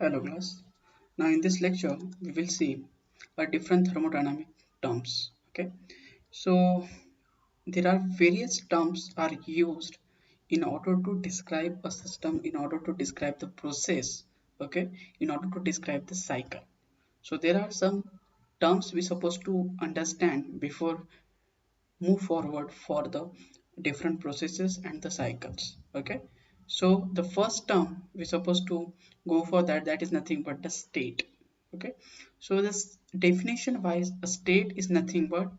Hello class. Now in this lecture we will see a different thermodynamic terms. Okay. So there are various terms are used in order to describe a system, in order to describe the process, okay, in order to describe the cycle. So there are some terms we supposed to understand before move forward for the different processes and the cycles. Okay, so the first term we're supposed to go for that is nothing but the state. Okay, so this definition wise, a state is nothing but,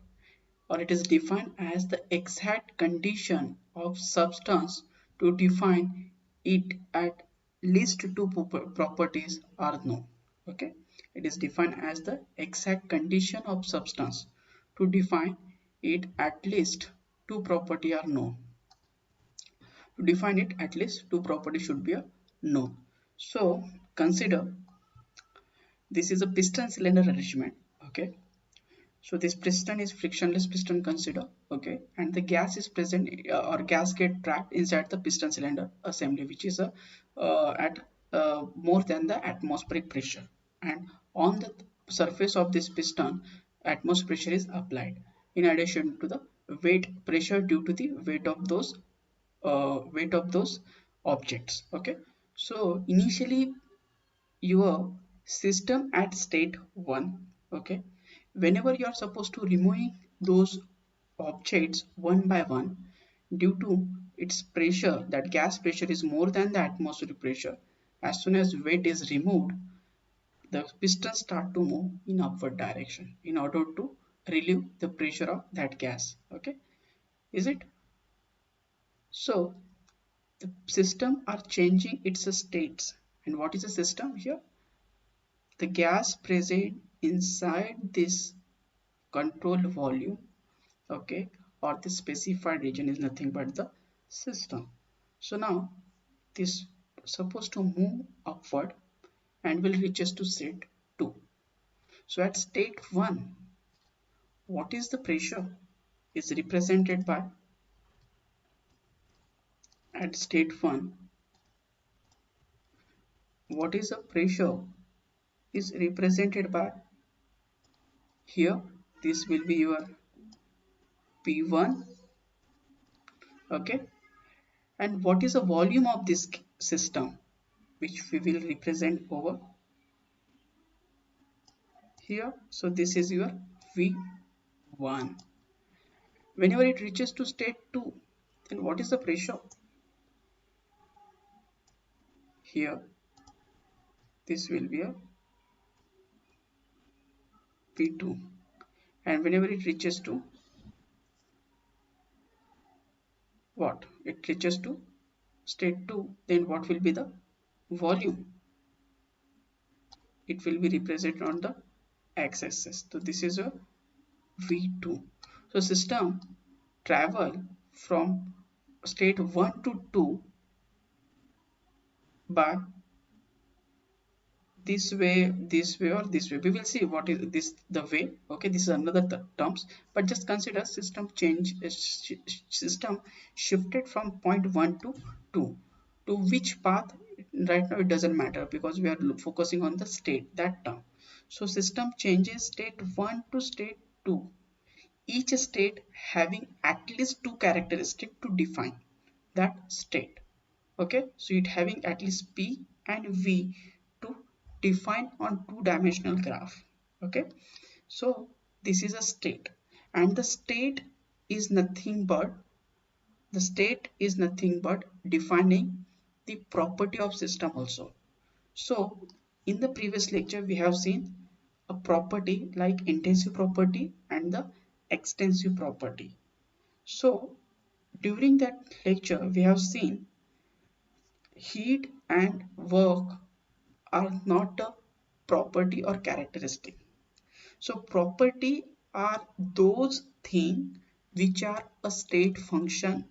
or it is defined as the exact condition of substance to define it at least two properties are known. Okay, it is defined as the exact condition of substance to define it at least two property are known. To define it, at least two properties should be a known. So consider this is a piston cylinder arrangement. Okay, so this piston is frictionless piston consider. Okay, and the gas is present or gas get trapped inside the piston cylinder assembly, which is a at more than the atmospheric pressure, and on the surface of this piston atmospheric pressure is applied in addition to the weight pressure due to the weight of those objects. Okay, so initially your system at state 1. Okay, whenever you are supposed to removing those objects one by one due to its pressure, that gas pressure is more than the atmospheric pressure. As soon as weight is removed, the piston start to move in upward direction in order to relieve the pressure of that gas. Okay, is it? So the system are changing its states. And what is the system here? The gas present inside this control volume, okay, or the specified region is nothing but the system. So now this supposed to move upward and will reach us to state 2. So at state 1, what is the pressure is represented by, at state 1, what is the pressure is represented by, here this will be your P1. Okay, and what is the volume of this system, which we will represent over here. So this is your V1. Whenever it reaches to state 2, then what is the pressure? Here this will be a P2. And whenever it reaches to what? It reaches to state 2, then what will be the volume? It will be represented on the x-axis. So this is a V2. So system travel from state 1 to 2 by this way or this way. We will see what is this the way. Okay, this is another terms, but just consider system change, system shifted from point 1 to 2. To which path? Right now it doesn't matter because we are focusing on the state, that term. So system changes state 1 to state 2, each state having at least two characteristics to define that state. Okay, so it having at least P and V to define on two-dimensional graph. Okay, so this is a state, and the state is nothing but, defining the property of system also. So in the previous lecture we have seen a property like intensive property and the extensive property. So during that lecture we have seen heat and work are not a property or characteristic. So property are those things which are a state function.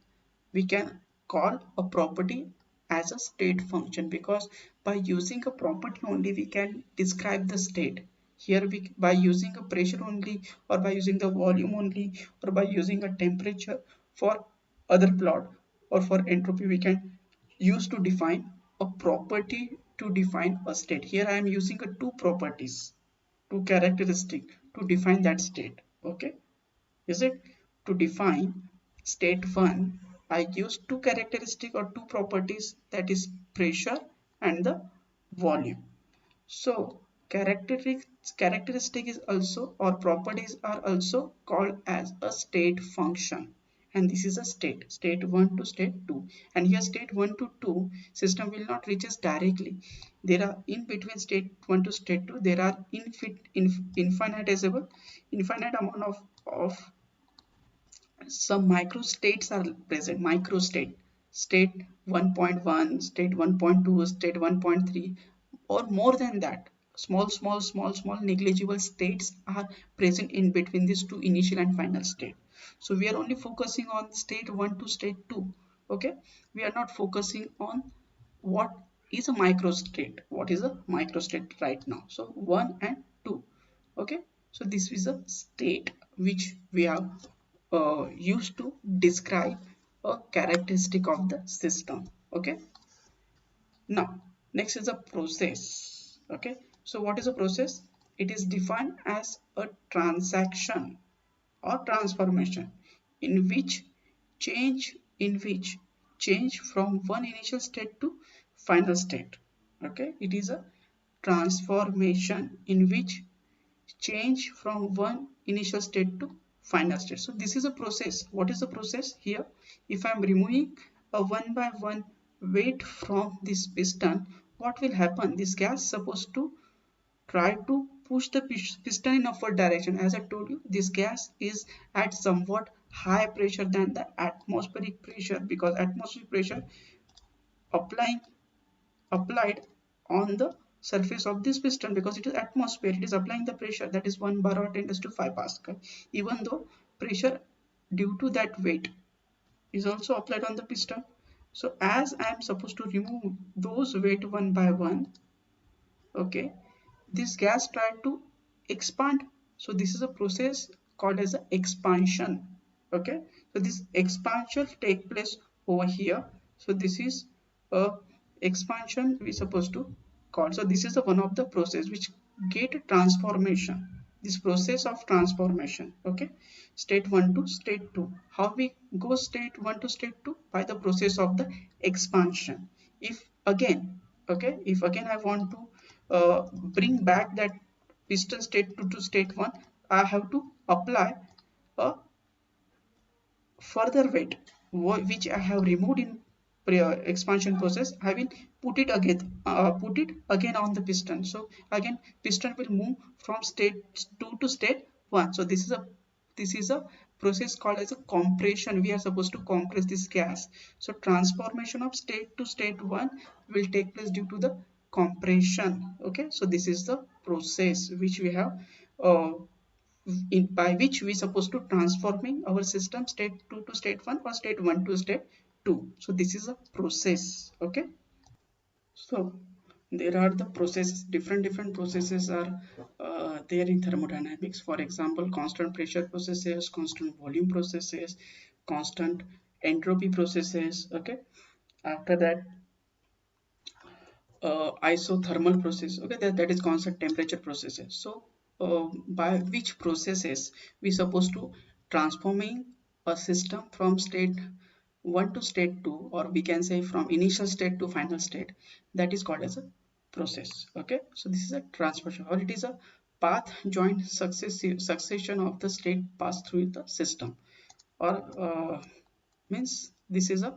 We can call a property as a state function because by using a property only we can describe the state. Here we, by using a pressure only, or by using the volume only, or by using a temperature for other plot, or for entropy we can use to define a property to define a state. Here I am using a two properties, two characteristic to define that state. Okay, is it? To define state 1, I use two characteristic or two properties, that is pressure and the volume. So characteristic is also, or properties are also called as a state function, and this is a state 1 to state 2. And here state 1 to 2 system will not reaches directly. There are in between state 1 to state 2 there are infinite amount of some microstates are present. State 1.1, state 1.2, state 1.3, or more than that. Small negligible states are present in between these two initial and final state. So we are only focusing on state 1 to state 2. Okay, we are not focusing on what is a microstate. What is a microstate right now? So 1 and 2. Okay, so this is a state which we have used to describe a characteristic of the system. Okay, now next is a process. Okay, so what is a process? It is defined as a transaction or transformation in which change from one initial state to final state. Okay, it is a transformation in which change from one initial state to final state. So this is a process. What is the process here? If I am removing a one by one weight from this piston, what will happen? This gas is supposed to try to push the piston in upward direction. As I told you, this gas is at somewhat high pressure than the atmospheric pressure, because atmospheric pressure applying applied on the surface of this piston, because it is atmosphere, it is applying the pressure, that is 1 bar or 10 to 5 Pascal. Even though pressure due to that weight is also applied on the piston, so as I am supposed to remove those weight one by one, okay, this gas tried to expand. So this is a process called as a expansion. Okay, so this expansion take place over here. So this is a expansion we supposed to call. So this is the one of the process which get transformation, this process of transformation. Okay, state 1 to state 2. How we go state 1 to state 2? By the process of the expansion. If again, okay, if again I want to bring back that piston state 2 to state 1, I have to apply a further weight which I have removed in expansion process. I will put it again on the piston. So again piston will move from state 2 to state 1. So this is a process called as a compression. We are supposed to compress this gas. So transformation of state to state 1 will take place due to the compression. Okay, so this is the process which we have by which we supposed to transforming our system state 2 to state 1 or state 1 to state 2. So this is a process. Okay, so there are the processes, different processes are there in thermodynamics. For example, constant pressure processes, constant volume processes, constant entropy processes. Okay, after that isothermal process. Okay, that is constant temperature processes. So by which processes we supposed to transforming a system from state 1 to state 2, or we can say from initial state to final state, that is called as a process. Okay, so this is a transformation, or it is a path joint succession of the state passed through the system, or means this is a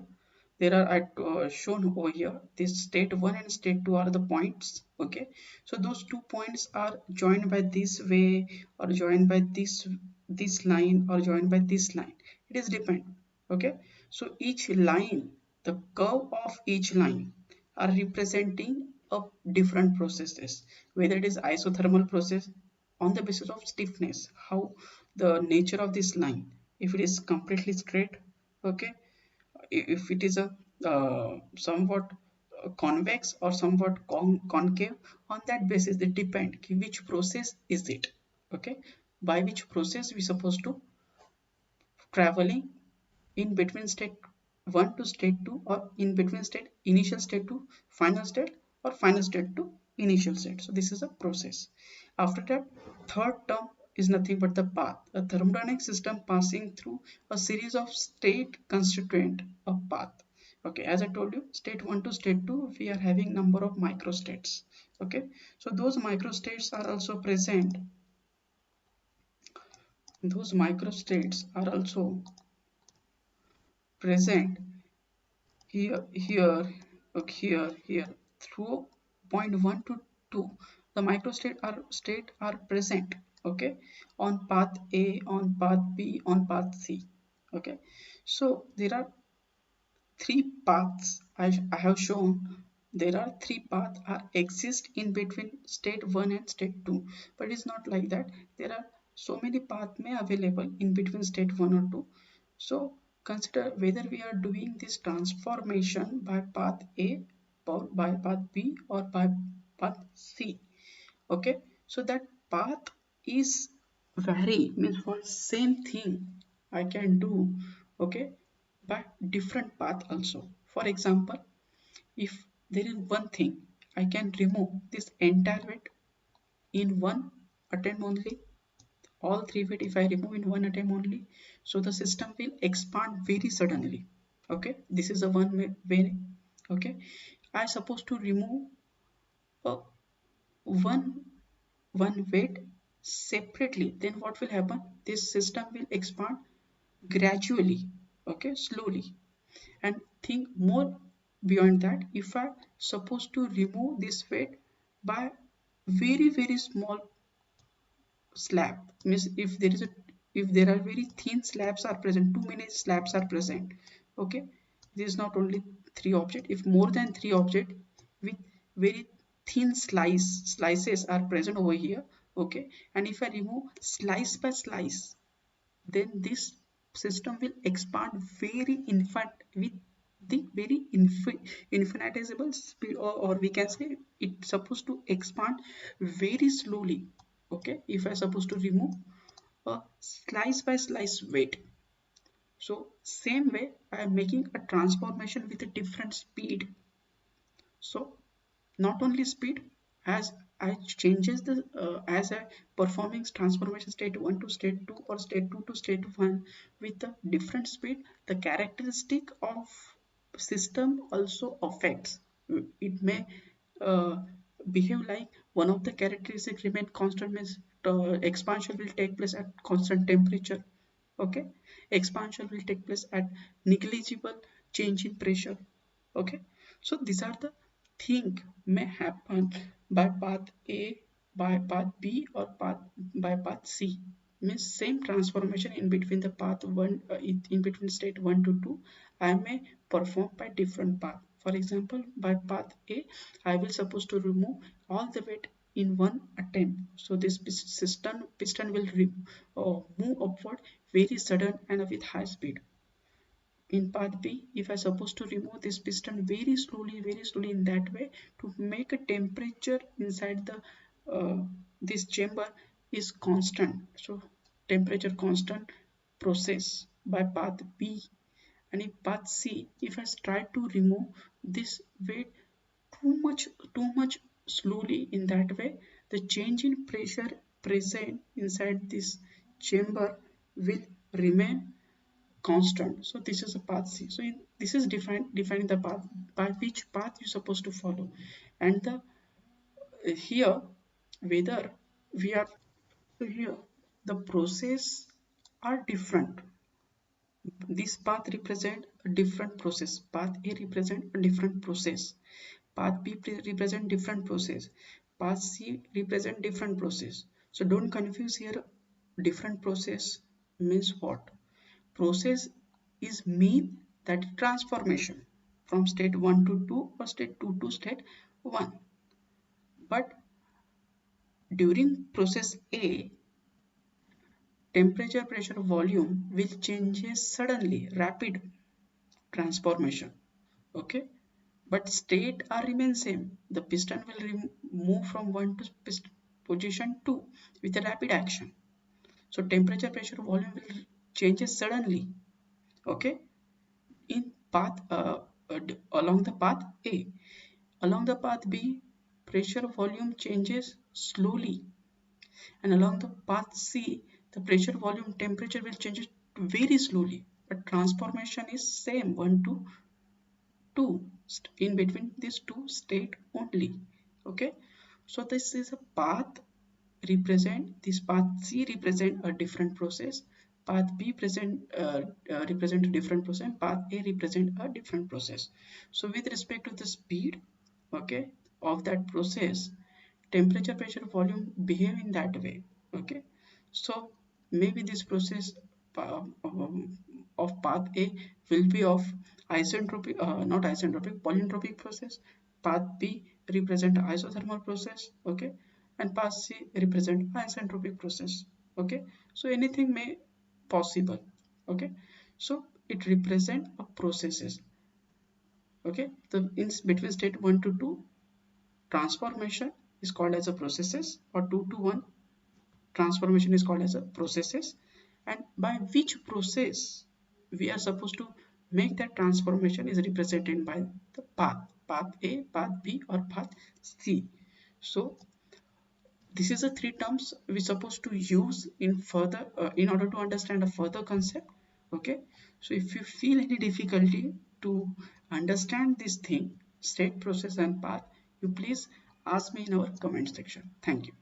there are shown over here. This state 1 and state 2 are the points. Okay, so those 2 points are joined by this way, or joined by this line, or joined by this line. It is depend. Okay, so each line, the curve of each line are representing a different processes, whether it is isothermal process on the basis of stiffness, how the nature of this line, if it is completely straight. Okay, if it is a somewhat convex or somewhat concave, on that basis they depend which process is it. Okay, by which process we supposed to traveling in between state 1 to state 2, or in between state initial state to final state, or final state to initial state. So this is a process. After that, third term is nothing but the path. A thermodynamic system passing through a series of state constituent a path. Okay, as I told you, state 1 to state 2, we are having number of microstates. Okay, so those microstates are also present. Those microstates are also present here, here through point 1 to 2. The microstate are present, okay, on path A, on path B, on path C. Okay, so there are three paths I have shown. There are three paths are exist in between state 1 and state 2, but it's not like that. There are so many paths may available in between state 1 or 2. So consider whether we are doing this transformation by path A or by path B or by path C. Okay, so that path is vary, means for same thing I can do, okay, but different path also. For example, if there is one thing, I can remove this entire weight in one attempt only. All three weight if I remove in one attempt only, so the system will expand very suddenly. Okay, this is a way. Okay, I supposed to remove a one one weight separately, then what will happen? This system will expand gradually, okay, slowly. And think more beyond that, if I supposed to remove this weight by very small slab, means if there are very thin slabs are present, too many slabs are present, okay, this is not only three object, if more than three object with very thin slices are present over here, okay, and if I remove slice by slice, then this system will expand very infant with the very infinitesimal speed, or we can say it's supposed to expand very slowly. Okay, if I supposed to remove a slice by slice weight, so same way I am making a transformation with a different speed. So not only speed, as I changes the as I performing transformation state 1 to state 2 or state 2 to state 1 with a different speed, the characteristic of system also affects. It may uh, behave like one of the characteristics remain constant, means expansion will take place at constant temperature. Okay, expansion will take place at negligible change in pressure. Okay, so these are the thing may happen by path A, by path B, or by path C. Means same transformation in between the path 1, in between state 1 to 2, I may perform by different path. For example, by path A, I will supposed to remove all the weight in one attempt. So this piston will move upward very sudden and with high speed. In path B, if I supposed to remove this piston very slowly in that way, to make a temperature inside the this chamber is constant. So temperature constant process by path B. And in path C, if I try to remove this weight too much slowly in that way, the change in pressure present inside this chamber will remain constant. So this is a path C. So this is defining the path by which path you're supposed to follow. And the here whether we are, so here the process are different. This path represent a different process. Path A represent a different process. Path B represent different process. Path C represent different process. So don't confuse here. Different process means what? Process is mean that transformation from state 1 to 2 or state 2 to state 1. But during process A, temperature, pressure, volume will changes suddenly, rapid transformation. Okay, but state are remain same. The piston will move from 1 to position 2 with a rapid action. So temperature, pressure, volume will changes suddenly. Okay, in path along the path A. Along the path B, pressure volume changes slowly, and along the path C, the pressure volume temperature will change very slowly, but transformation is same 1 to 2 in between these two state only. Okay, so this is a path represent this path C represent a different process, path B represent a different process, path A represent a different process. So with respect to the speed, okay, of that process, temperature, pressure, volume behave in that way. Okay, so maybe this process of path A will be of isentropic, not isentropic, polytropic process. Path B represent isothermal process. Okay, and path C represent isentropic process. Okay, so anything may possible. Okay, so it represent a processes. Okay, the in between state 1 to 2, transformation is called as a processes, or 2 to 1 transformation is called as a processes. And by which process we are supposed to make that transformation is represented by the path A, path B, or path C. So this is the three terms we supposed to use in further in order to understand a further concept. Okay, so if you feel any difficulty to understand this thing, state, process, and path, you please ask me in our comment section. Thank you.